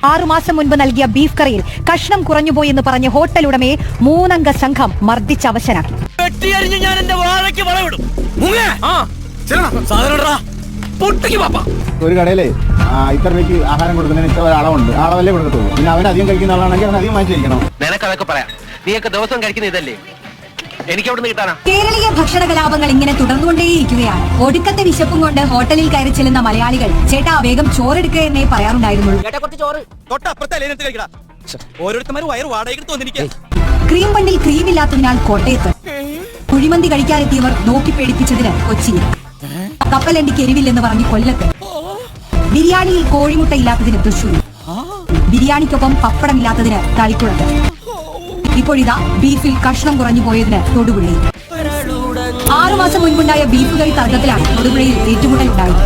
6 മാസം മുൻപ് നൽകിയ ബീഫ് കറിയിൽ കഷ്ണം കുറഞ്ഞുപോയെന്ന് പറഞ്ഞ് ഹോട്ടൽ ഉടമയെ 3 അംഗ സംഘം മർദ്ദിച്ച് അവശനാക്കി. ഒരു കടയിലെ ഇത്ര രൂപയ്ക്ക് ആഹാരം കൊടുക്കുന്നതിന് ഇത്ര അളവുണ്ട്, അളവല്ലേ കൊടുക്കത്തുള്ളൂ. പിന്നെ അവൻ അധികം കഴിക്കുന്ന ആളാണെങ്കിൽ അവൻ അധികം വാങ്ങിച്ചിരിക്കണം. നിനക്കതൊക്കെ പറയാം, നീയൊക്കെ ദിവസം കഴിക്കുന്ന ഇതല്ലേ, എനിക്ക് അവിടെ നിന്ന് കിട്ടാനാ. കേരളീയ ഭക്ഷണ കലാപങ്ങൾ ഇങ്ങനെ തുടർന്നുകൊണ്ടേയിരിക്കുകയാണ്. ഒടുക്കത്തെ വിശപ്പും കൊണ്ട് ഹോട്ടലിൽ കയറി ചെല്ലുന്ന മലയാളികൾ ചേട്ടാ വേഗം ചോറെടുക്കുക എന്നേ പറയാറുണ്ടായിരുന്നുള്ളൂ. ക്രീം ബണ്ടിൽ ക്രീമില്ലാത്തതിനാൽ കോട്ടയത്ത്, കുഴിമന്തി കഴിക്കാനെത്തിയവർ നോക്കി പേടിപ്പിച്ചതിന് കൊച്ചിയിൽ, കപ്പലണ്ടിക്ക് എരിവില്ലെന്ന് പറഞ്ഞ് കൊല്ലത്ത്, ബിരിയാണിയിൽ കോഴിമുട്ട ഇല്ലാത്തതിന് തൃശ്ശൂർ, ബിരിയാണിക്കൊപ്പം പപ്പടമില്ലാത്തതിന് തളിക്കുളത്ത്, ഇപ്പോഴിതാ ബീഫിൽ കഷ്ണം കുറഞ്ഞു പോയതിന് തൊടുപുഴയിൽ. 6 മാസം മുൻപുണ്ടായ ബീഫ് കറി തർക്കത്തിലാണ് തൊടുപുഴയിൽ ഏറ്റുമുട്ടലുണ്ടായത്.